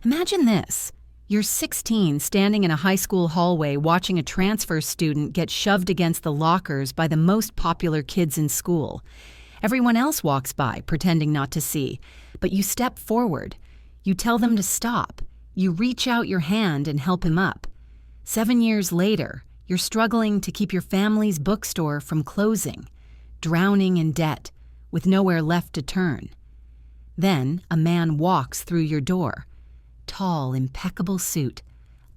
Imagine this. You're 16, standing in a high school hallway watching a transfer student get shoved against the lockers by the most popular kids in school. Everyone else walks by, pretending not to see, but you step forward. You tell them to stop. You reach out your hand and help him up. 7 years later, you're struggling to keep your family's bookstore from closing, drowning in debt, with nowhere left to turn. Then a man walks through your door. Tall, impeccable suit,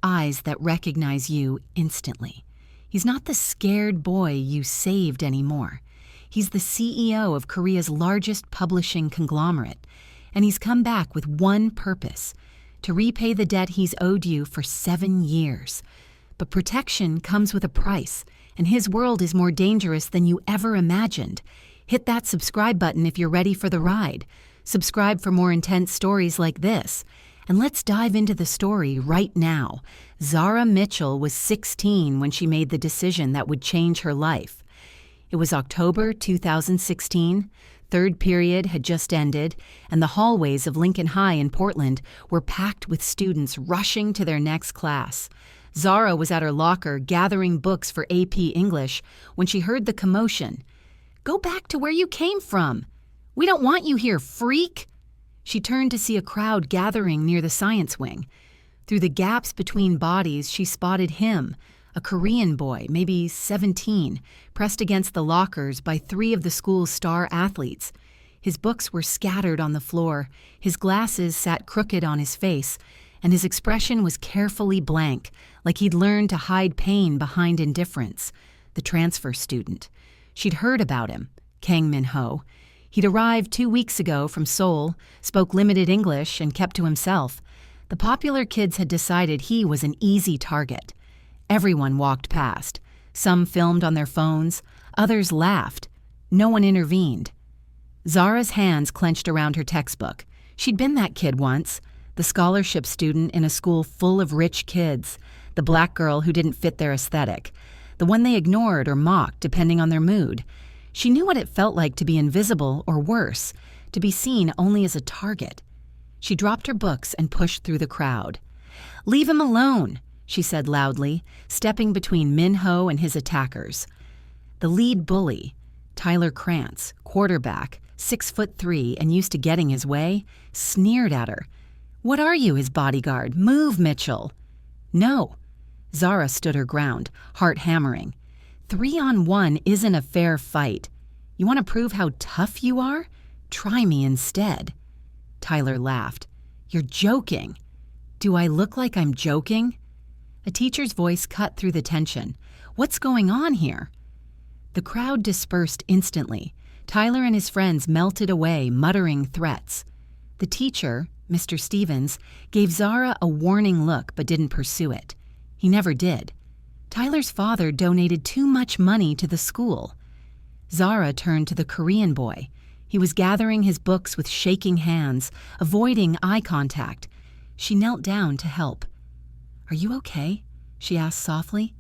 eyes that recognize you instantly. He's not the scared boy you saved anymore. He's the CEO of Korea's largest publishing conglomerate, and he's come back with one purpose: to repay the debt he's owed you for 7 years. But protection comes with a price, and his world is more dangerous than you ever imagined. Hit that subscribe button if you're ready for the ride. Subscribe for more intense stories like this. And let's dive into the story right now. Zara Mitchell was 16 when she made the decision that would change her life. It was October 2016. Third period had just ended, and the hallways of Lincoln High in Portland were packed with students rushing to their next class. Zara was at her locker gathering books for AP English when she heard the commotion. "Go back to where you came from. We don't want you here, freak!" She turned to see a crowd gathering near the science wing. Through the gaps between bodies, she spotted him, a Korean boy, maybe 17, pressed against the lockers by 3 of the school's star athletes. His books were scattered on the floor, his glasses sat crooked on his face, and his expression was carefully blank, like he'd learned to hide pain behind indifference. The transfer student. She'd heard about him, Kang Min-ho. He'd arrived 2 weeks ago from Seoul, spoke limited English, and kept to himself. The popular kids had decided he was an easy target. Everyone walked past. Some filmed on their phones. Others laughed. No one intervened. Zara's hands clenched around her textbook. She'd been that kid once, the scholarship student in a school full of rich kids, the black girl who didn't fit their aesthetic, the one they ignored or mocked depending on their mood. She knew what it felt like to be invisible, or worse, to be seen only as a target. She dropped her books and pushed through the crowd. "Leave him alone," she said loudly, stepping between Min-ho and his attackers. The lead bully, Tyler Krantz, quarterback, 6'3" and used to getting his way, sneered at her. "What are you, his bodyguard? Move, Mitchell." "No." Zara stood her ground, heart hammering. 3-on-1 isn't a fair fight. You want to prove how tough you are? Try me instead. Tyler laughed. "You're joking." "Do I look like I'm joking?" A teacher's voice cut through the tension. "What's going on here?" The crowd dispersed instantly. Tyler and his friends melted away, muttering threats. The teacher, Mr. Stevens, gave Zara a warning look but didn't pursue it. He never did. Tyler's father donated too much money to the school. Zara turned to the Korean boy. He was gathering his books with shaking hands, avoiding eye contact. She knelt down to help. "Are you okay?" she asked softly.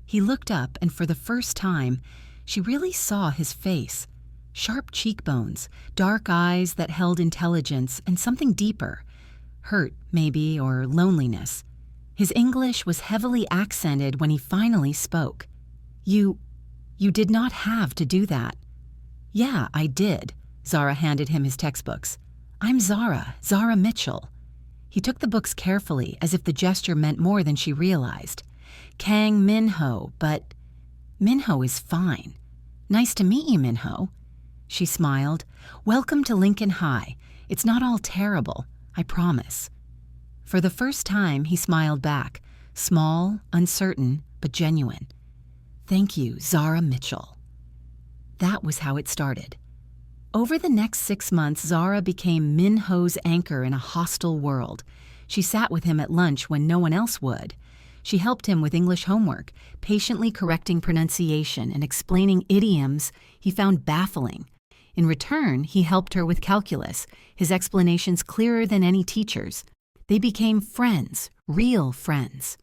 He looked up, and for the first time, she really saw his face. Sharp cheekbones, dark eyes that held intelligence, and something deeper. Hurt, maybe, or loneliness. His English was heavily accented when he finally spoke. You did not have to do that." "Yeah, I did." Zara handed him his textbooks. "I'm Zara Mitchell." He took the books carefully, as if the gesture meant more than she realized. "Kang Min-ho, but Min-ho is fine." "Nice to meet you, Min-ho." She smiled. "Welcome to Lincoln High. It's not all terrible, I promise." For the first time, he smiled back, small, uncertain, but genuine. "Thank you, Zara Mitchell." That was how it started. Over the next 6 months, Zara became Min-ho's anchor in a hostile world. She sat with him at lunch when no one else would. She helped him with English homework, patiently correcting pronunciation and explaining idioms he found baffling. In return, he helped her with calculus, his explanations clearer than any teacher's. They became friends, real friends.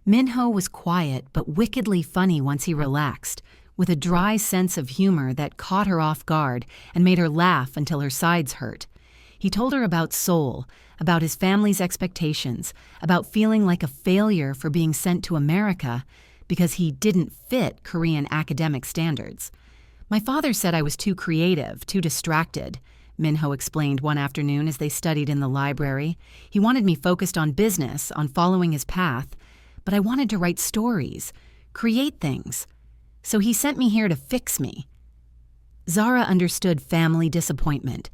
Min-ho was quiet but wickedly funny once he relaxed, with a dry sense of humor that caught her off guard and made her laugh until her sides hurt. He told her about Seoul, about his family's expectations, about feeling like a failure for being sent to America because he didn't fit Korean academic standards. "My father said I was too creative, too distracted," Minho explained one afternoon as they studied in the library. "He wanted me focused on business, on following his path, but I wanted to write stories, create things. So he sent me here to fix me." Zara understood family disappointment.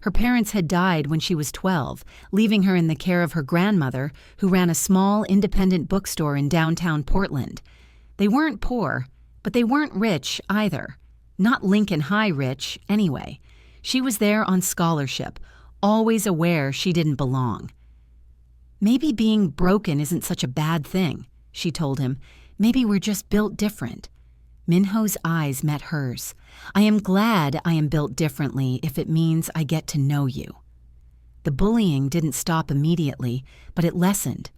Her parents had died when she was 12, leaving her in the care of her grandmother, who ran a small independent bookstore in downtown Portland. They weren't poor, but they weren't rich either. Not Lincoln High rich, anyway. She was there on scholarship, always aware she didn't belong. "Maybe being broken isn't such a bad thing," she told him. "Maybe we're just built different." Minho's eyes met hers. "I am glad I am built differently if it means I get to know you." The bullying didn't stop immediately, but it lessened.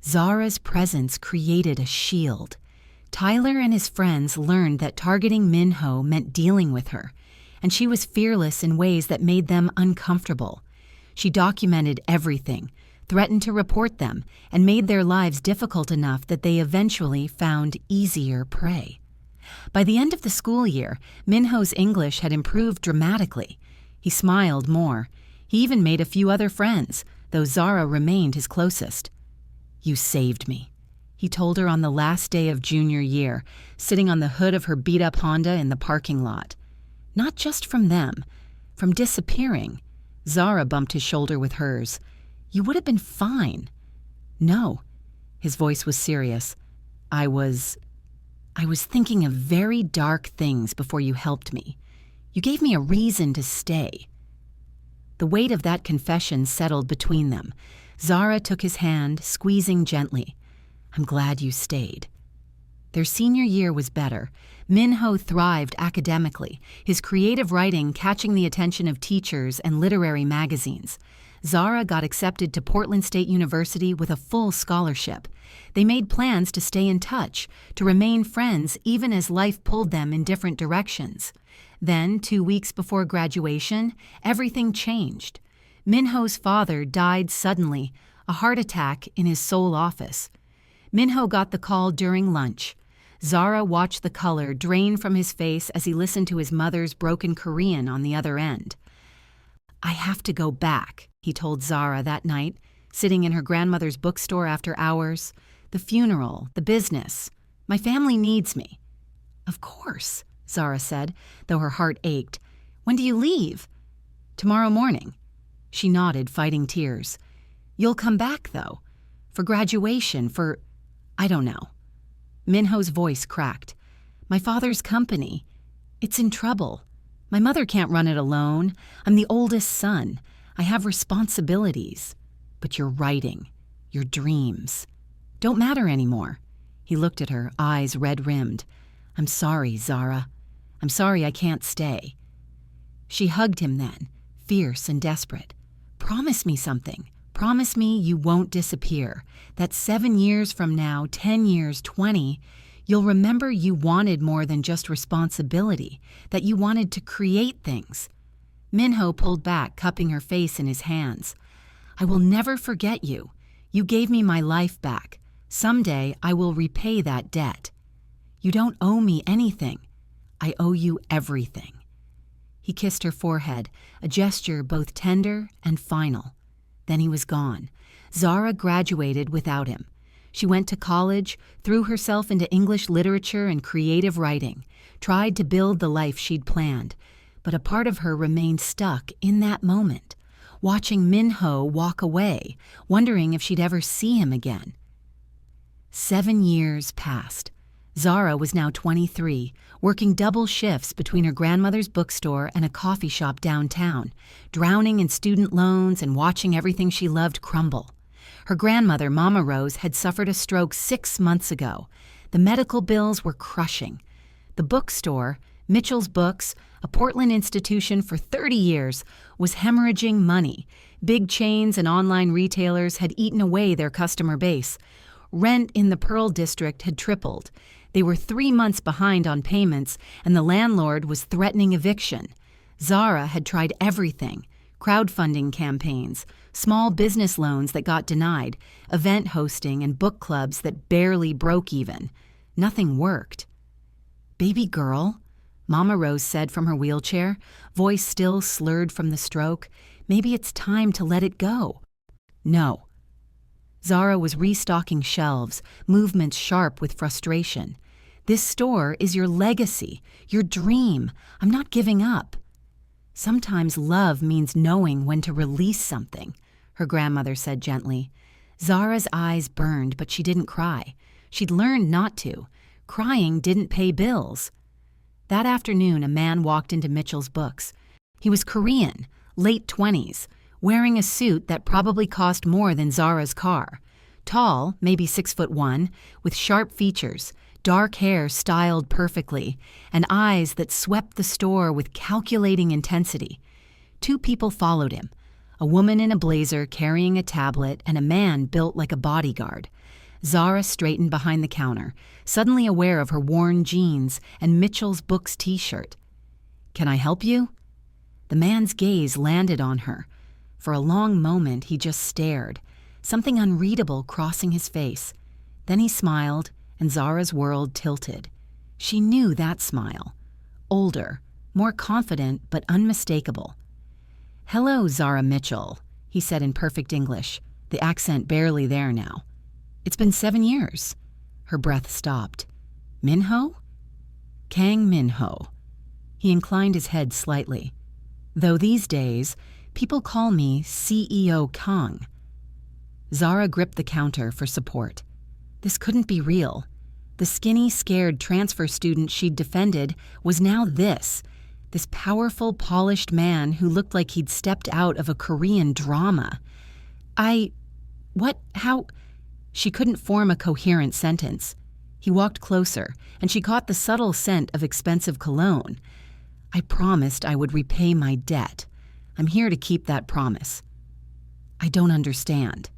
Zara's presence created a shield. Tyler and his friends learned that targeting Minho meant dealing with her, and she was fearless in ways that made them uncomfortable. She documented everything, threatened to report them, and made their lives difficult enough that they eventually found easier prey. By the end of the school year, Minho's English had improved dramatically. He smiled more. He even made a few other friends, though Zara remained his closest. "You saved me," he told her on the last day of junior year, sitting on the hood of her beat-up Honda in the parking lot. "Not just from them, from disappearing." Zara bumped his shoulder with hers. "You would have been fine." "No." His voice was serious. I was thinking of very dark things before you helped me. You gave me a reason to stay." The weight of that confession settled between them. Zara took his hand, squeezing gently. "I'm glad you stayed." Their senior year was better. Minho thrived academically, his creative writing catching the attention of teachers and literary magazines. Zara got accepted to Portland State University with a full scholarship. They made plans to stay in touch, to remain friends even as life pulled them in different directions. Then, 2 weeks before graduation, everything changed. Minho's father died suddenly, a heart attack in his Seoul office. Minho got the call during lunch. Zara watched the color drain from his face as he listened to his mother's broken Korean on the other end. "I have to go back," he told Zara that night, sitting in her grandmother's bookstore after hours. "The funeral, the business. My family needs me." "Of course," Zara said, though her heart ached. "When do you leave?" "Tomorrow morning." She nodded, fighting tears. "You'll come back, though. For graduation, I don't know." Minho's voice cracked. "My father's company. It's in trouble. My mother can't run it alone. I'm the oldest son. I have responsibilities. But your writing, your dreams, don't matter anymore." He looked at her, eyes red-rimmed. "I'm sorry, Zara. I'm sorry I can't stay." She hugged him then, fierce and desperate. "Promise me something. Promise me you won't disappear. That 7 years from now, 10 years, 20, you'll remember you wanted more than just responsibility, that you wanted to create things." Minho pulled back, cupping her face in his hands. "I will never forget you. You gave me my life back. Someday I will repay that debt. You don't owe me anything. I owe you everything." He kissed her forehead, a gesture both tender and final. Then he was gone. Zara graduated without him. She went to college, threw herself into English literature and creative writing, tried to build the life she'd planned, but a part of her remained stuck in that moment, watching Minho walk away, wondering if she'd ever see him again. 7 years passed. Zara was now 23, working double shifts between her grandmother's bookstore and a coffee shop downtown, drowning in student loans and watching everything she loved crumble. Her grandmother, Mama Rose, had suffered a stroke 6 months ago. The medical bills were crushing. The bookstore, Mitchell's Books, a Portland institution for 30 years, was hemorrhaging money. Big chains and online retailers had eaten away their customer base. Rent in the Pearl District had tripled. They were 3 months behind on payments, and the landlord was threatening eviction. Zara had tried everything: crowdfunding campaigns, small business loans that got denied, event hosting, and book clubs that barely broke even. Nothing worked. "Baby girl," Mama Rose said from her wheelchair, voice still slurred from the stroke, "maybe it's time to let it go." "No." Zara was restocking shelves, movements sharp with frustration. "This store is your legacy, your dream. I'm not giving up." "Sometimes love means knowing when to release something," her grandmother said gently. Zara's eyes burned, but she didn't cry. She'd learned not to. Crying didn't pay bills. That afternoon, a man walked into Mitchell's books. He was Korean, late 20s, wearing a suit that probably cost more than Zara's car. Tall, maybe 6'1", with sharp features, dark hair styled perfectly, and eyes that swept the store with calculating intensity. Two people followed him, a woman in a blazer carrying a tablet and a man built like a bodyguard. Zara straightened behind the counter, suddenly aware of her worn jeans and Mitchell's Books t-shirt. "Can I help you?" The man's gaze landed on her. For a long moment, he just stared, something unreadable crossing his face. Then he smiled, and Zara's world tilted. She knew that smile. Older, more confident, but unmistakable. "Hello, Zara Mitchell," he said in perfect English, the accent barely there now. "It's been 7 years." Her breath stopped. "Minho?" "Kang Minho." He inclined his head slightly. "Though these days, people call me CEO Kang." Zara gripped the counter for support. This couldn't be real. The skinny, scared transfer student she'd defended was now this powerful, polished man who looked like he'd stepped out of a Korean drama. How? She couldn't form a coherent sentence. He walked closer, and she caught the subtle scent of expensive cologne. "I promised I would repay my debt. I'm here to keep that promise." "I don't understand."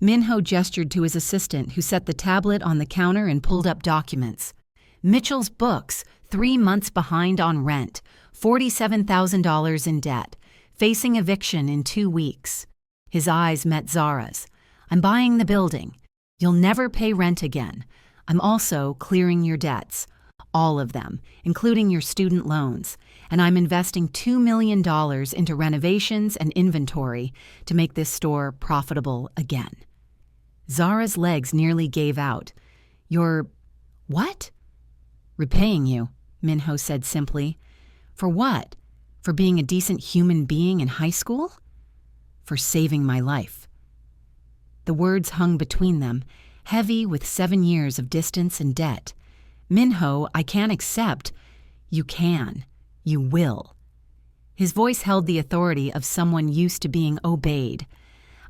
Minho gestured to his assistant, who set the tablet on the counter and pulled up documents. "Mitchell's Books, 3 months behind on rent, $47,000 in debt, facing eviction in 2 weeks. His eyes met Zara's. "I'm buying the building. You'll never pay rent again. I'm also clearing your debts, all of them, including your student loans, and I'm investing $2 million into renovations and inventory to make this store profitable again." Zara's legs nearly gave out. "You're... what?" "Repaying you," Minho said simply. "For what? For being a decent human being in high school?" "For saving my life." The words hung between them, heavy with 7 years of distance and debt. "Minho, I can't accept." "You can. You will." His voice held the authority of someone used to being obeyed.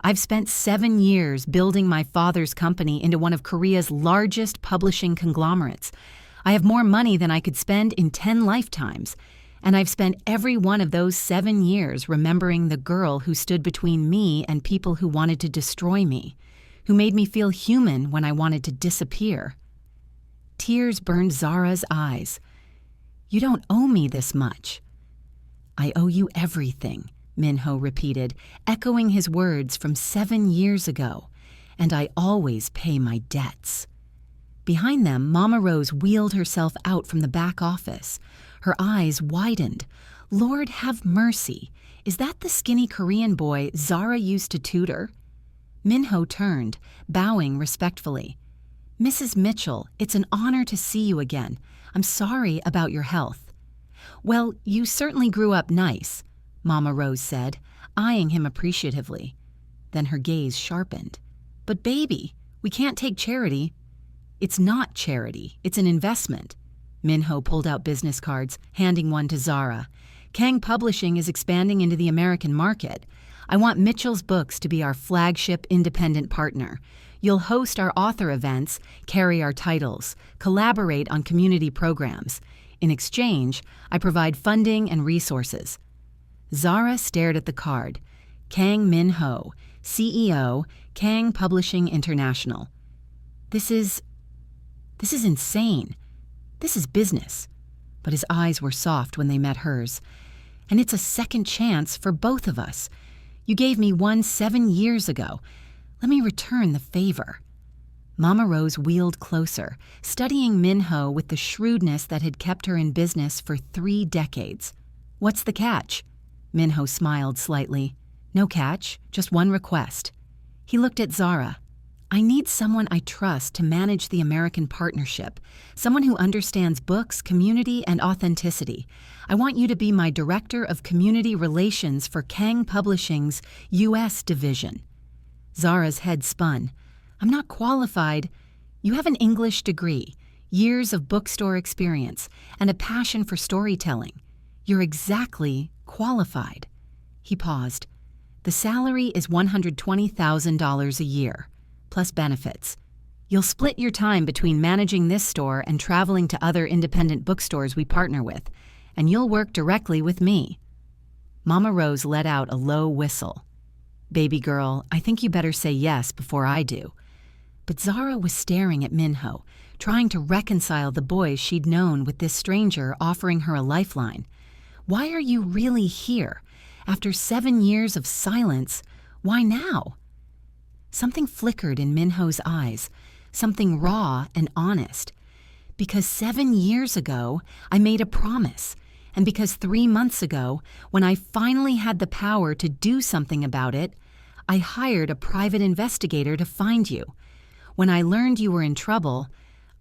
"I've spent 7 years building my father's company into one of Korea's largest publishing conglomerates. I have more money than I could spend in 10 lifetimes. And I've spent every one of those 7 years remembering the girl who stood between me and people who wanted to destroy me, who made me feel human when I wanted to disappear." Tears burned Zara's eyes. "You don't owe me this much." "I owe you everything," Minho repeated, echoing his words from 7 years ago. "And I always pay my debts." Behind them, Mama Rose wheeled herself out from the back office. Her eyes widened. "Lord have mercy. Is that the skinny Korean boy Zara used to tutor?" Minho turned, bowing respectfully. "Mrs. Mitchell, it's an honor to see you again. I'm sorry about your health." "Well, you certainly grew up nice," Mama Rose said, eyeing him appreciatively. Then her gaze sharpened. "But baby, we can't take charity." "It's not charity. It's an investment." Minho pulled out business cards, handing one to Zara. "Kang Publishing is expanding into the American market. I want Mitchell's Books to be our flagship independent partner. You'll host our author events, carry our titles, collaborate on community programs. In exchange, I provide funding and resources." Zara stared at the card. Kang Min-ho, CEO, Kang Publishing International. This is insane. This is business." But his eyes were soft when they met hers. And it's a second chance for both of us. You gave me one 7 years ago. Let me return the favor." Mama Rose wheeled closer, studying Minho with the shrewdness that had kept her in business for 3 decades. "What's the catch?" Minho smiled slightly. "No catch, just one request." He looked at Zara. "I need someone I trust to manage the American partnership, someone who understands books, community, and authenticity. I want you to be my Director of Community Relations for Kang Publishing's U.S. division." Zara's head spun. "I'm not qualified." "You have an English degree, years of bookstore experience, and a passion for storytelling. You're exactly qualified." He paused. "The salary is $120,000 a year, plus benefits. You'll split your time between managing this store and traveling to other independent bookstores we partner with, and you'll work directly with me." Mama Rose let out a low whistle. "Baby girl, I think you better say yes before I do." But Zara was staring at Minho, trying to reconcile the boys she'd known with this stranger offering her a lifeline. "Why are you really here? After 7 years of silence, why now?" Something flickered in Minho's eyes, something raw and honest. "Because 7 years ago, I made a promise. And because 3 months ago, when I finally had the power to do something about it, I hired a private investigator to find you. When I learned you were in trouble,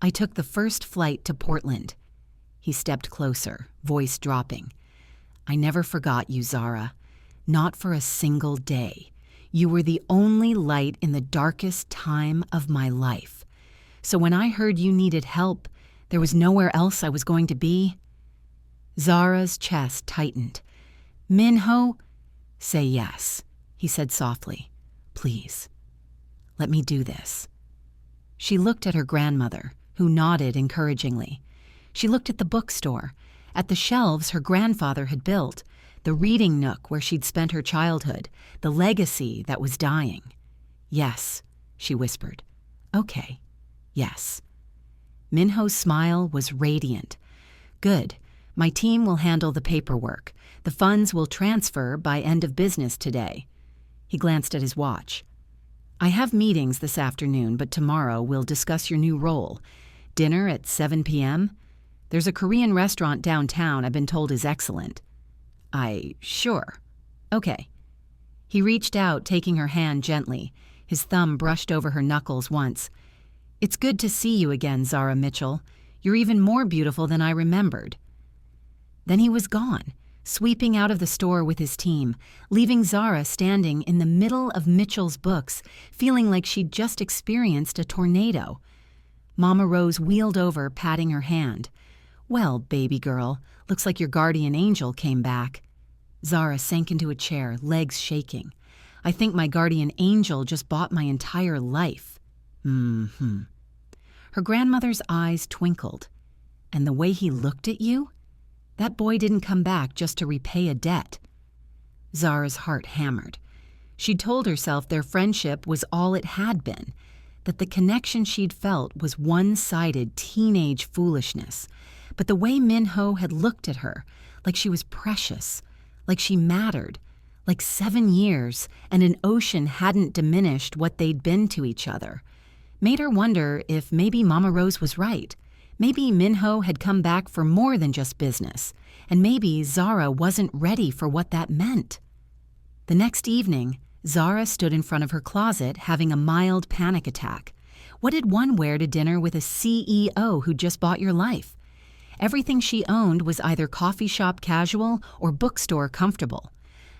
I took the first flight to Portland." He stepped closer, voice dropping. "I never forgot you, Zara. Not for a single day. You were the only light in the darkest time of my life. So when I heard you needed help, there was nowhere else I was going to be." Zara's chest tightened. "Minho?" "Say yes," he said softly. "Please. Let me do this." She looked at her grandmother, who nodded encouragingly. She looked at the bookstore, at the shelves her grandfather had built, the reading nook where she'd spent her childhood, the legacy that was dying. "Yes," she whispered. "Okay, yes." Minho's smile was radiant. "Good. My team will handle the paperwork. The funds will transfer by end of business today." He glanced at his watch. "I have meetings this afternoon, but tomorrow we'll discuss your new role. Dinner at 7 p.m.? There's a Korean restaurant downtown I've been told is excellent." Sure. Okay." He reached out, taking her hand gently. His thumb brushed over her knuckles once. "It's good to see you again, Zara Mitchell. You're even more beautiful than I remembered." Then he was gone, sweeping out of the store with his team, leaving Zara standing in the middle of Mitchell's books, feeling like she'd just experienced a tornado. Mama Rose wheeled over, patting her hand. "Well, baby girl, looks like your guardian angel came back." Zara sank into a chair, legs shaking. "I think my guardian angel just bought my entire life." "Mm-hmm." Her grandmother's eyes twinkled. "And the way he looked at you? That boy didn't come back just to repay a debt." Zara's heart hammered. She'd told herself their friendship was all it had been, that the connection she'd felt was one-sided teenage foolishness. But the way Minho had looked at her, like she was precious, like she mattered, like 7 years and an ocean hadn't diminished what they'd been to each other, made her wonder if maybe Mama Rose was right. Maybe Minho had come back for more than just business, and maybe Zara wasn't ready for what that meant. The next evening, Zara stood in front of her closet having a mild panic attack. What did one wear to dinner with a CEO who just bought your life? Everything she owned was either coffee shop casual or bookstore comfortable.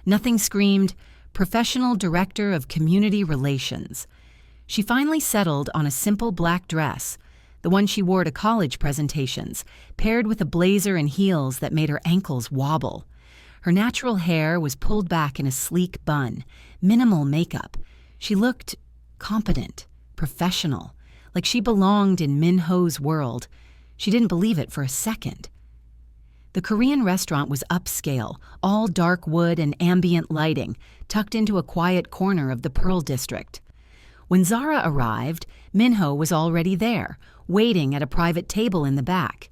Nothing screamed, "Professional Director of Community Relations." She finally settled on a simple black dress, the one she wore to college presentations, paired with a blazer and heels that made her ankles wobble. Her natural hair was pulled back in a sleek bun, minimal makeup. She looked competent, professional, like she belonged in Minho's world. She didn't believe it for a second. The Korean restaurant was upscale, all dark wood and ambient lighting, tucked into a quiet corner of the Pearl District. When Zara arrived, Minho was already there, waiting at a private table in the back.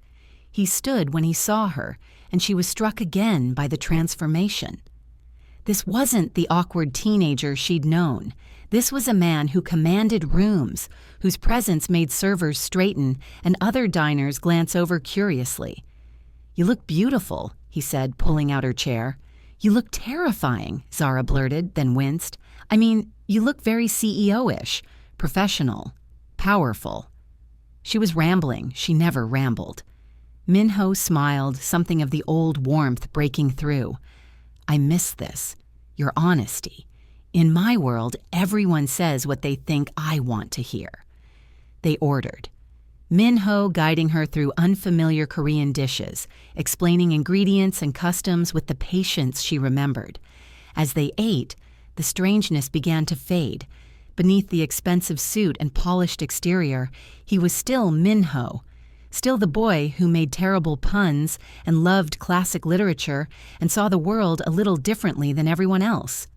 He stood when he saw her, and she was struck again by the transformation. This wasn't the awkward teenager she'd known. This was a man who commanded rooms, whose presence made servers straighten and other diners glance over curiously. "You look beautiful," he said, pulling out her chair. "You look terrifying," Zara blurted, then winced. "I mean, you look very CEO-ish, professional, powerful." She was rambling. She never rambled. Minho smiled, something of the old warmth breaking through. "I miss this. Your honesty. In my world, everyone says what they think I want to hear." They ordered. Minho guiding her through unfamiliar Korean dishes, explaining ingredients and customs with the patience she remembered. As they ate, the strangeness began to fade. Beneath the expensive suit and polished exterior, he was still Minho, still the boy who made terrible puns and loved classic literature and saw the world a little differently than everyone else.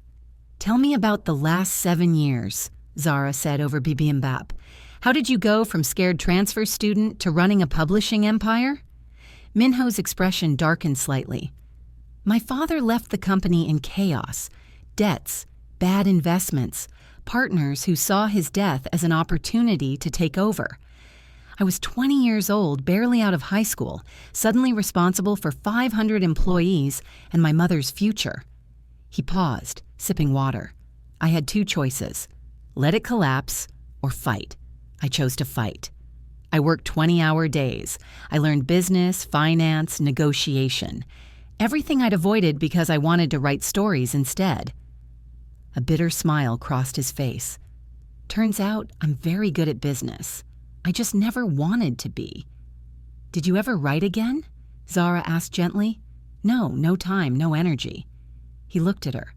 "Tell me about the last 7 years," Zara said over bibimbap. "How did you go from scared transfer student to running a publishing empire?" Minho's expression darkened slightly. "My father left the company in chaos, debts, bad investments, partners who saw his death as an opportunity to take over. I was 20 years old, barely out of high school, suddenly responsible for 500 employees and my mother's future." He paused, sipping water. "I had 2 choices. Let it collapse or fight. I chose to fight. I worked 20-hour days. I learned business, finance, negotiation. Everything I'd avoided because I wanted to write stories instead." A bitter smile crossed his face. "Turns out I'm very good at business. I just never wanted to be." "Did you ever write again?" Zara asked gently. No time, no energy." He looked at her.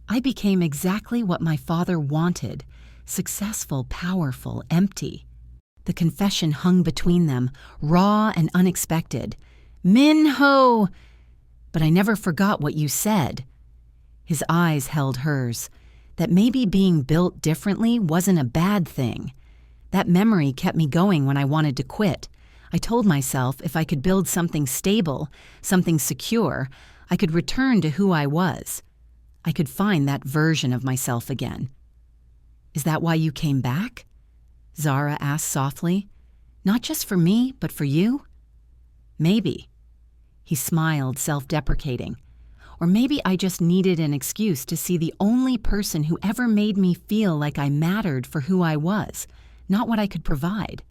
"I became exactly what my father wanted, successful, powerful, empty." The confession hung between them, raw and unexpected. "Minho! But I never forgot what you said." His eyes held hers. That maybe being built differently wasn't a bad thing. That memory kept me going when I wanted to quit. I told myself if I could build something stable, something secure, I could return to who I was. I could find that version of myself again. "Is that why you came back?" Zara asked softly. "Not just for me, but for you?" "Maybe." He smiled, self-deprecating. "Or maybe I just needed an excuse to see the only person who ever made me feel like I mattered for who I was, not what I could provide."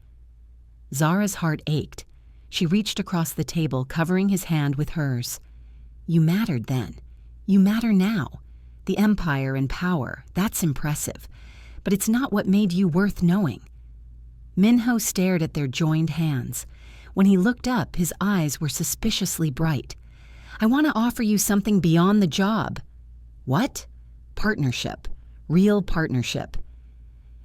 Zara's heart ached. She reached across the table, covering his hand with hers. "You mattered then. You matter now. The empire and power, that's impressive. But it's not what made you worth knowing." Minho stared at their joined hands. When he looked up, his eyes were suspiciously bright. "I want to offer you something beyond the job." "What?" "Partnership. Real partnership.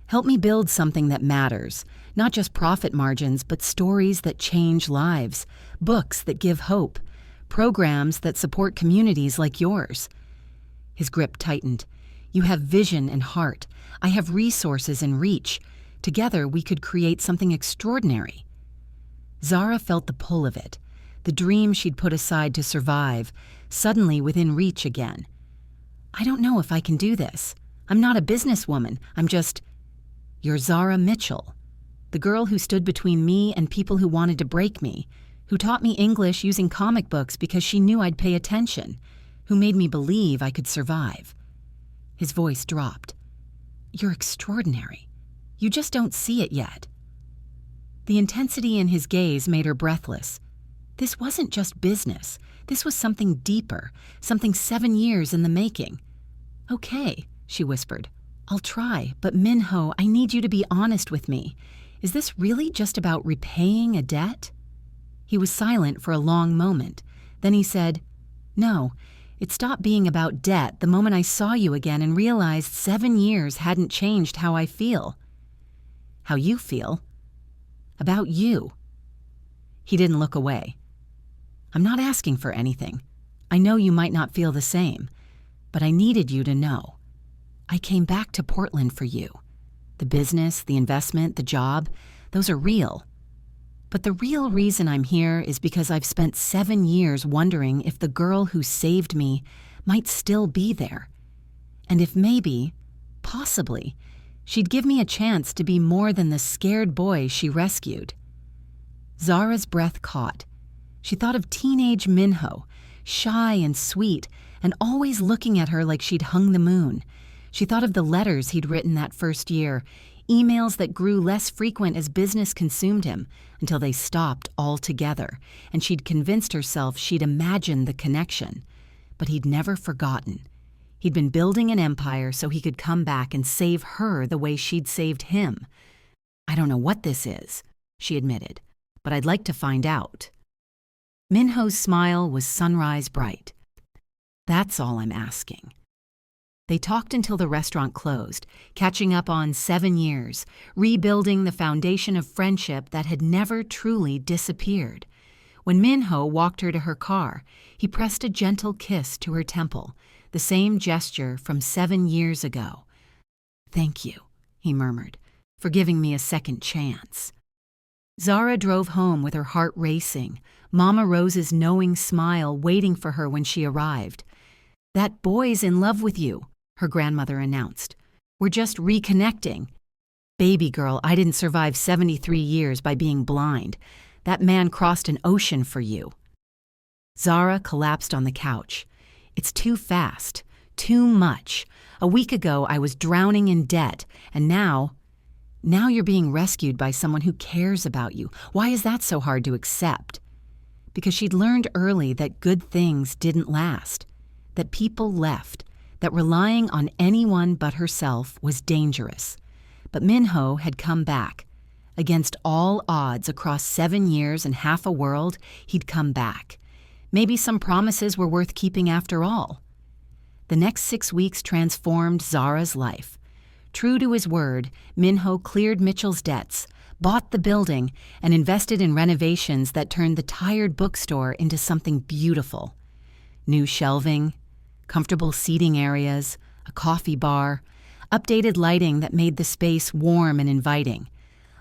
Help me build something that matters. Not just profit margins, but stories that change lives. Books that give hope. Programs that support communities like yours." His grip tightened. "You have vision and heart. I have resources and reach. Together we could create something extraordinary." Zara felt the pull of it. The dream she'd put aside to survive, suddenly within reach again. "I don't know if I can do this. I'm not a businesswoman. I'm just—" "You're Zara Mitchell, the girl who stood between me and people who wanted to break me, who taught me English using comic books because she knew I'd pay attention, who made me believe I could survive." His voice dropped. "You're extraordinary. You just don't see it yet." The intensity in his gaze made her breathless. This wasn't just business. This was something deeper, something 7 years in the making. "Okay," she whispered. "I'll try, but Minho, I need you to be honest with me. Is this really just about repaying a debt?" He was silent for a long moment. Then he said, "No, it stopped being about debt the moment I saw you again and realized 7 years hadn't changed how I feel." "How you feel?" "About you." He didn't look away. "I'm not asking for anything. I know you might not feel the same, but I needed you to know. I came back to Portland for you. The business, the investment, the job, those are real. But the real reason I'm here is because I've spent 7 years wondering if the girl who saved me might still be there. And if maybe, possibly, she'd give me a chance to be more than the scared boy she rescued. Zara's breath caught. She thought of teenage Minho, shy and sweet, and always looking at her like she'd hung the moon. She thought of the letters he'd written that first year, emails that grew less frequent as business consumed him, until they stopped altogether, and she'd convinced herself she'd imagined the connection. But he'd never forgotten. He'd been building an empire so he could come back and save her the way she'd saved him. "I don't know what this is," she admitted, "but I'd like to find out." Minho's smile was sunrise bright. "That's all I'm asking." They talked until the restaurant closed, catching up on 7 years, rebuilding the foundation of friendship that had never truly disappeared. When Minho walked her to her car, he pressed a gentle kiss to her temple, the same gesture from 7 years ago. "Thank you," he murmured, "for giving me a second chance." Zara drove home with her heart racing, Mama Rose's knowing smile waiting for her when she arrived. "That boy's in love with you," her grandmother announced. "We're just reconnecting." "Baby girl, I didn't survive 73 years by being blind. That man crossed an ocean for you." Zara collapsed on the couch. "It's too fast, too much. A week ago I was drowning in debt, and now you're being rescued by someone who cares about you. Why is that so hard to accept?" Because she'd learned early that good things didn't last, that people left, that relying on anyone but herself was dangerous. But Minho had come back. Against all odds, across 7 years and half a world, he'd come back. Maybe some promises were worth keeping after all. The next 6 weeks transformed Zara's life. True to his word, Minho cleared Mitchell's debts, bought the building, and invested in renovations that turned the tired bookstore into something beautiful. New shelving, comfortable seating areas, a coffee bar, updated lighting that made the space warm and inviting.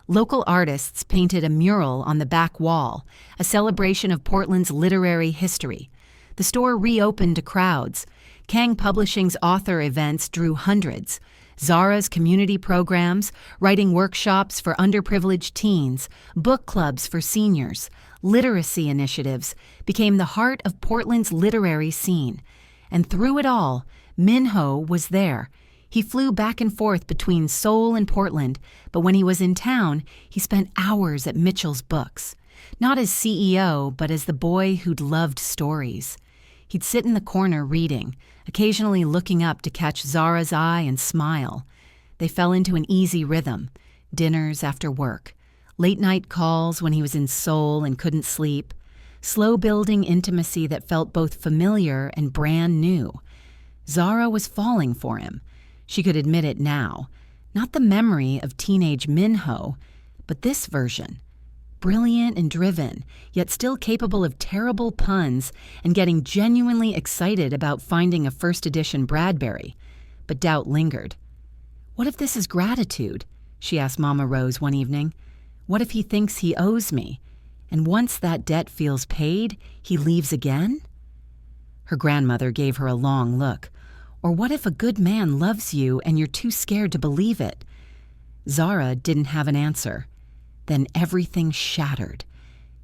Local artists painted a mural on the back wall, a celebration of Portland's literary history. The store reopened to crowds. Kang Publishing's author events drew hundreds. Zara's community programs, writing workshops for underprivileged teens, book clubs for seniors, literacy initiatives became the heart of Portland's literary scene. And through it all, Minho was there. He flew back and forth between Seoul and Portland, but when he was in town, he spent hours at Mitchell's books. Not as CEO, but as the boy who'd loved stories. He'd sit in the corner reading, occasionally looking up to catch Zara's eye and smile. They fell into an easy rhythm, dinners after work, late-night calls when he was in Seoul and couldn't sleep, slow-building intimacy that felt both familiar and brand new. Zara was falling for him. She could admit it now. Not the memory of teenage Minho, but this version. Brilliant and driven, yet still capable of terrible puns and getting genuinely excited about finding a first edition Bradbury. But doubt lingered. "What if this is gratitude?" she asked Mama Rose one evening. "What if he thinks he owes me? And once that debt feels paid, he leaves again?" Her grandmother gave her a long look. "Or what if a good man loves you and you're too scared to believe it?" Zara didn't have an answer. Then everything shattered.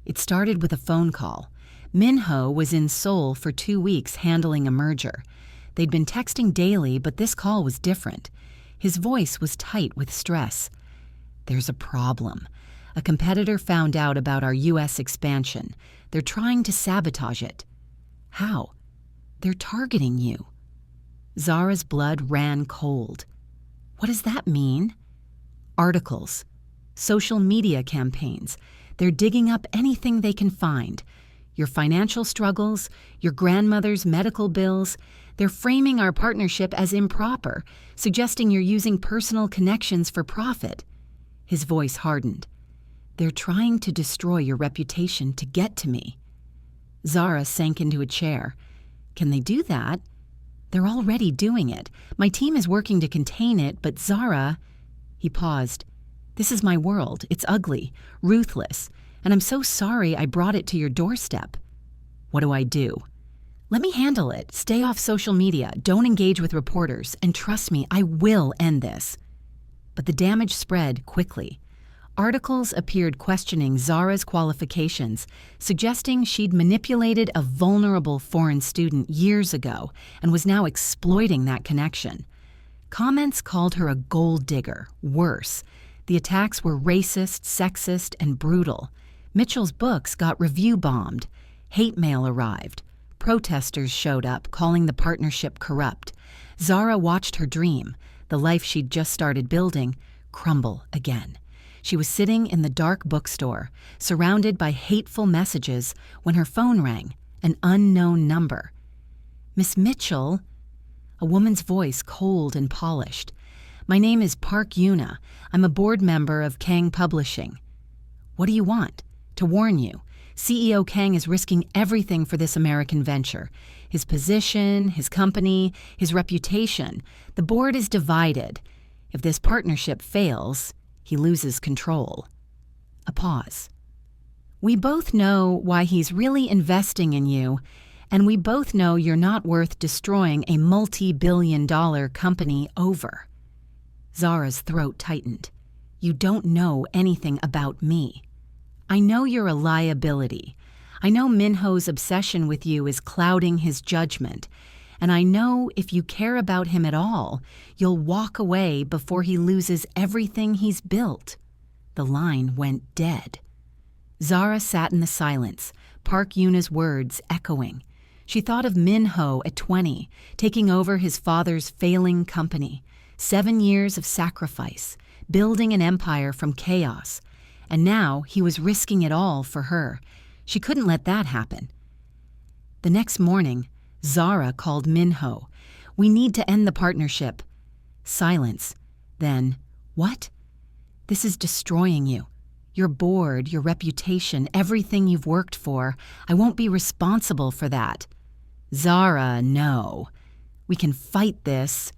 It started with a phone call. Minho was in Seoul for 2 weeks handling a merger. They'd been texting daily, but this call was different. His voice was tight with stress. "There's a problem. A competitor found out about our U.S. expansion. They're trying to sabotage it." "How?" "They're targeting you." Zara's blood ran cold. "What does that mean?" "Articles. Social media campaigns. They're digging up anything they can find. Your financial struggles, your grandmother's medical bills. They're framing our partnership as improper, suggesting you're using personal connections for profit." His voice hardened. "They're trying to destroy your reputation to get to me." Zara sank into a chair. "Can they do that?" "They're already doing it. My team is working to contain it, but Zara..." He paused. "This is my world. It's ugly, ruthless, and I'm so sorry I brought it to your doorstep. What do I do? Let me handle it. Stay off social media, don't engage with reporters, and trust me, I will end this. But the damage spread quickly. Articles appeared questioning Zara's qualifications, suggesting she'd manipulated a vulnerable foreign student years ago and was now exploiting that connection. Comments called her a gold digger. Worse, the attacks were racist, sexist, and brutal. Mitchell's books got review bombed. Hate mail arrived. Protesters showed up, calling the partnership corrupt. Zara watched her dream, the life she'd just started building, crumble again. She was sitting in the dark bookstore, surrounded by hateful messages, when her phone rang, an unknown number. "Miss Mitchell?" A woman's voice, cold and polished. "My name is Park Yuna. I'm a board member of Kang Publishing." "What do you want?" "To warn you, CEO Kang is risking everything for this American venture. His position, his company, his reputation. The board is divided. If this partnership fails, he loses control." A pause. "We both know why he's really investing in you, and we both know you're not worth destroying a multi-billion-dollar company over." Zara's throat tightened. "You don't know anything about me. I know you're a liability. I know Minho's obsession with you is clouding his judgment, and I know if you care about him at all, you'll walk away before he loses everything he's built." The line went dead. Zara sat in the silence, Park Yuna's words echoing. She thought of Minho at 20, taking over his father's failing company. 7 years of sacrifice, building an empire from chaos. And now he was risking it all for her. She couldn't let that happen. The next morning, Zara called Minho. "We need to end the partnership." Silence. Then, "What?" "This is destroying you. Your board, your reputation, everything you've worked for. I won't be responsible for that." "Zara, no. We can fight this."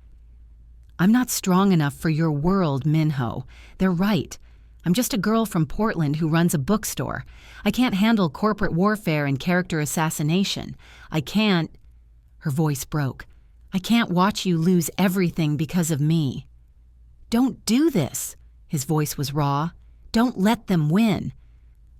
"I'm not strong enough for your world, Minho. They're right. I'm just a girl from Portland who runs a bookstore. I can't handle corporate warfare and character assassination. I can't—" Her voice broke. "I can't watch you lose everything because of me." "Don't do this." His voice was raw. "Don't let them win."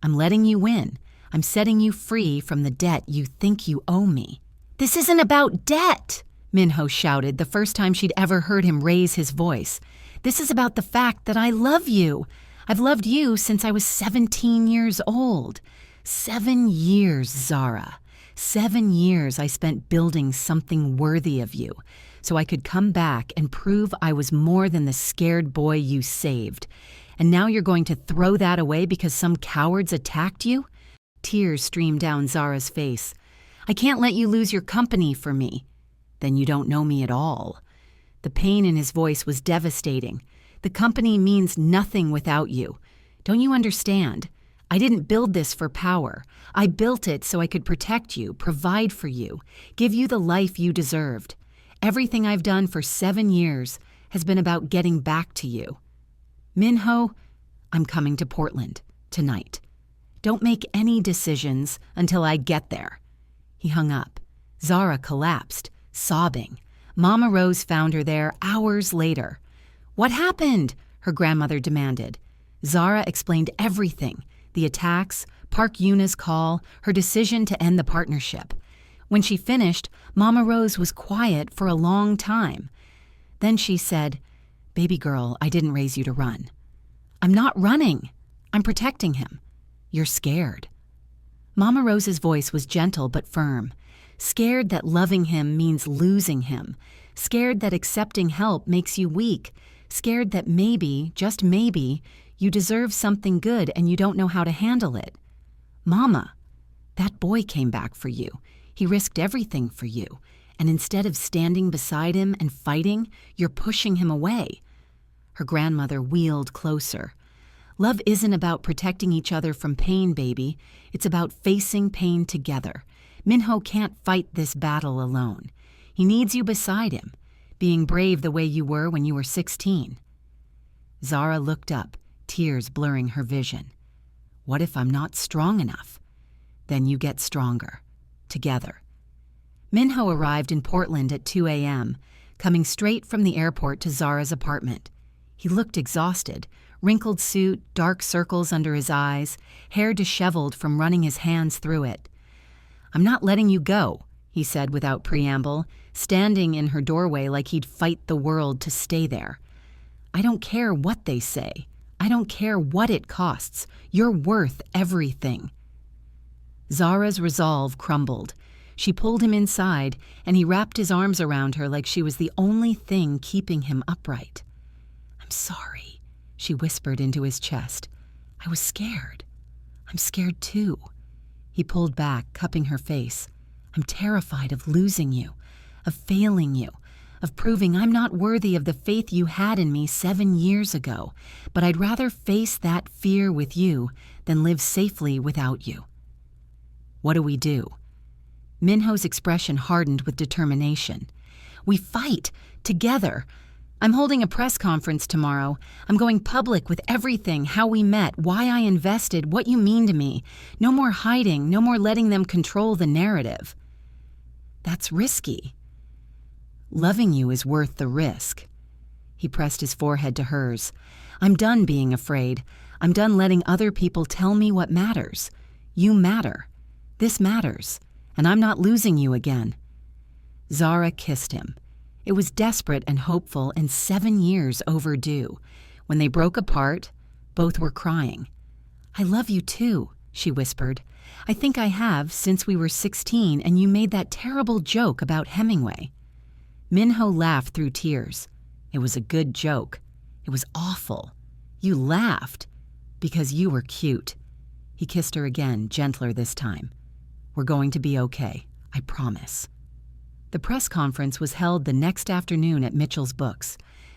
"I'm letting you win. I'm setting you free from the debt you think you owe me." "This isn't about debt," Minho shouted the first time she'd ever heard him raise his voice. "This is about the fact that I love you. I've loved you since I was 17 years old. 7 years, Zara. 7 years I spent building something worthy of you, so I could come back and prove I was more than the scared boy you saved. And now you're going to throw that away because some cowards attacked you?" Tears streamed down Zara's face. "I can't let you lose your company for me." "Then you don't know me at all." The pain in his voice was devastating. "The company means nothing without you. Don't you understand? I didn't build this for power. I built it so I could protect you, provide for you, give you the life you deserved. Everything I've done for 7 years has been about getting back to you. Minho, I'm coming to Portland tonight. Don't make any decisions until I get there." He hung up. Zara collapsed, sobbing. Mama Rose found her there hours later. "What happened?" her grandmother demanded. Zara explained everything: the attacks, Park Yuna's call, her decision to end the partnership. When she finished, Mama Rose was quiet for a long time. Then she said, "Baby girl, I didn't raise you to run." "I'm not running. I'm protecting him." "You're scared." Mama Rose's voice was gentle but firm. "Scared that loving him means losing him. Scared that accepting help makes you weak. Scared that maybe, just maybe, you deserve something good and you don't know how to handle it. Mama, that boy came back for you. He risked everything for you. And instead of standing beside him and fighting, you're pushing him away." Her grandmother wheeled closer. "Love isn't about protecting each other from pain, baby. It's about facing pain together. Minho can't fight this battle alone. He needs you beside him, being brave the way you were when you were 16. Zara looked up, tears blurring her vision. What if I'm not strong enough? Then you get stronger. Together. Minho arrived in Portland at 2 a.m., coming straight from the airport to Zara's apartment. He looked exhausted, wrinkled suit, dark circles under his eyes, hair disheveled from running his hands through it. "I'm not letting you go," he said without preamble, standing in her doorway like he'd fight the world to stay there. "I don't care what they say. I don't care what it costs. You're worth everything." Zara's resolve crumbled. She pulled him inside, and he wrapped his arms around her like she was the only thing keeping him upright. "I'm sorry," she whispered into his chest. "I was scared. I'm scared too." He pulled back, cupping her face. "I'm terrified of losing you, of failing you, of proving I'm not worthy of the faith you had in me 7 years ago, but I'd rather face that fear with you than live safely without you." "What do we do?" Minho's expression hardened with determination. "We fight, together. I'm holding a press conference tomorrow. I'm going public with everything, how we met, why I invested, what you mean to me. No more hiding, no more letting them control the narrative." "That's risky." "Loving you is worth the risk." He pressed his forehead to hers. "I'm done being afraid. I'm done letting other people tell me what matters. You matter. This matters. And I'm not losing you again." Zara kissed him. It was desperate and hopeful and 7 years overdue. When they broke apart, both were crying. "I love you too," she whispered. "I think I have since we were 16 and you made that terrible joke about Hemingway." Minho laughed through tears. "It was a good joke. It was awful. You laughed because you were cute." He kissed her again, gentler this time. "We're going to be okay, I promise." The press conference was held the next afternoon at Mitchell's Books.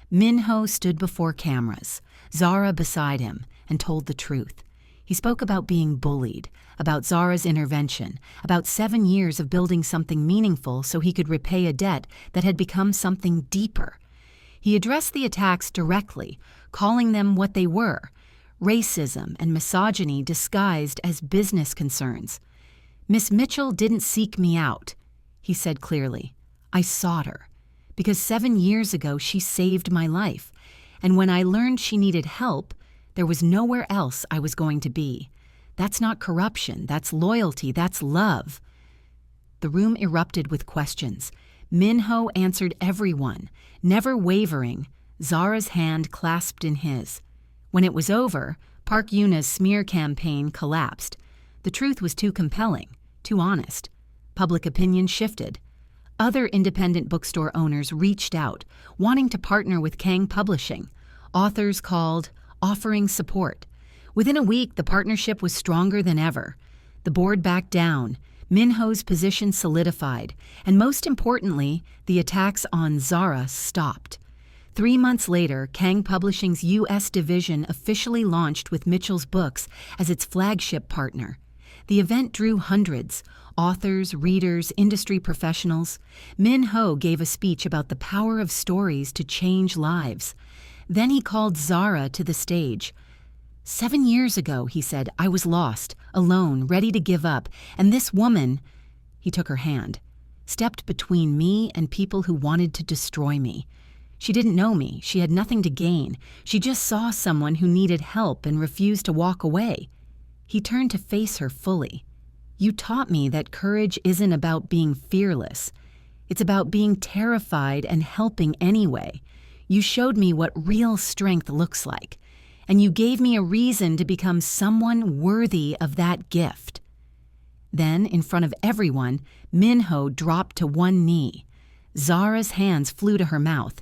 Minho stood before cameras, Zara beside him, and told the truth. He spoke about being bullied, about Zara's intervention, about 7 years of building something meaningful so he could repay a debt that had become something deeper. He addressed the attacks directly, calling them what they were: racism and misogyny disguised as business concerns. "Miss Mitchell didn't seek me out," he said clearly. "I sought her, because 7 years ago she saved my life, and when I learned she needed help, there was nowhere else I was going to be. That's not corruption, that's loyalty, that's love." The room erupted with questions. Minho answered everyone, never wavering, Zara's hand clasped in his. When it was over, Park Yuna's smear campaign collapsed. The truth was too compelling, too honest. Public opinion shifted. Other independent bookstore owners reached out, wanting to partner with Kang Publishing. Authors called, offering support. Within a week, the partnership was stronger than ever. The board backed down, Minho's position solidified, and most importantly, the attacks on Zara stopped. 3 months later, Kang Publishing's U.S. division officially launched with Mitchell's Books as its flagship partner. The event drew hundreds, authors, readers, industry professionals. Minho gave a speech about the power of stories to change lives. Then he called Zara to the stage. 7 years ago, he said, I was lost, alone, ready to give up, and this woman, he took her hand, stepped between me and people who wanted to destroy me. She didn't know me, she had nothing to gain. She just saw someone who needed help and refused to walk away. He turned to face her fully. You taught me that courage isn't about being fearless. It's about being terrified and helping anyway. You showed me what real strength looks like, and you gave me a reason to become someone worthy of that gift. Then, in front of everyone, Minho dropped to one knee. Zara's hands flew to her mouth.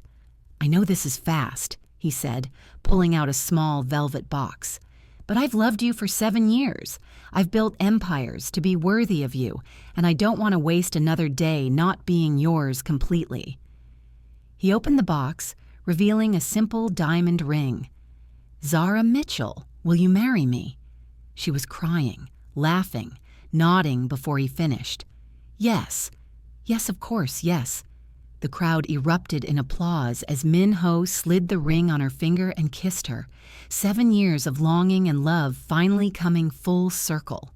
I know this is fast, he said, pulling out a small velvet box. But I've loved you for 7 years. I've built empires to be worthy of you, and I don't want to waste another day not being yours completely. He opened the box, revealing a simple diamond ring. Zara Mitchell, will you marry me? She was crying, laughing, nodding before he finished. Yes, of course, yes. The crowd erupted in applause as Min Ho slid the ring on her finger and kissed her, 7 years of longing and love finally coming full circle.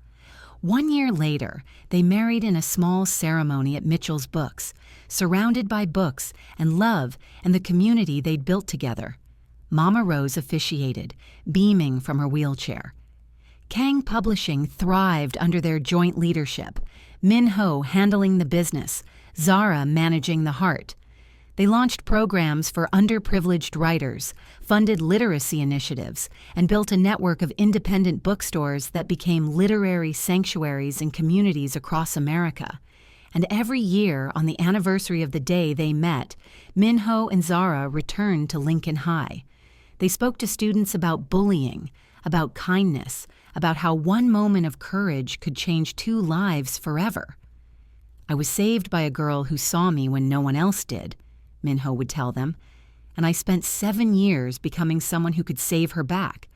1 year later, they married in a small ceremony at Mitchell's Books, surrounded by books and love and the community they'd built together. Mama Rose officiated, beaming from her wheelchair. Kang Publishing thrived under their joint leadership, Min Ho handling the business, Zara managing the heart. They launched programs for underprivileged writers, funded literacy initiatives, and built a network of independent bookstores that became literary sanctuaries in communities across America. And every year, on the anniversary of the day they met, Min Ho and Zara returned to Lincoln High. They spoke to students about bullying, about kindness, about how one moment of courage could change 2 lives forever. "I was saved by a girl who saw me when no one else did," Min Ho would tell them, "and I spent 7 years becoming someone who could save her back.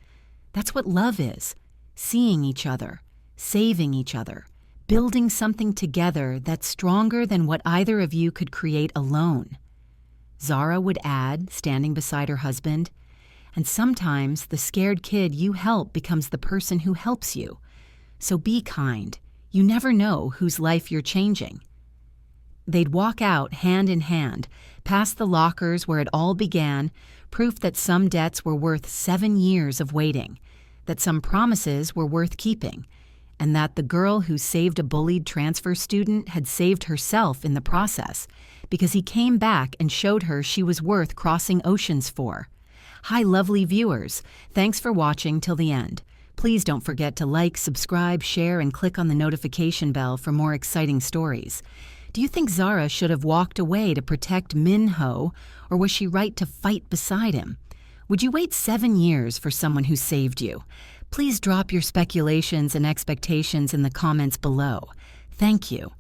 That's what love is, seeing each other, saving each other, building something together that's stronger than what either of you could create alone." Zara would add, standing beside her husband, "And sometimes the scared kid you help becomes the person who helps you. So be kind. You never know whose life you're changing." They'd walk out hand in hand, past the lockers where it all began, proof that some debts were worth 7 years of waiting, that some promises were worth keeping, and that the girl who saved a bullied transfer student had saved herself in the process, because he came back and showed her she was worth crossing oceans for. Hi, lovely viewers. Thanks for watching till the end. Please don't forget to like, subscribe, share, and click on the notification bell for more exciting stories. Do you think Zara should have walked away to protect Min Ho, or was she right to fight beside him? Would you wait 7 years for someone who saved you? Please drop your speculations and expectations in the comments below. Thank you.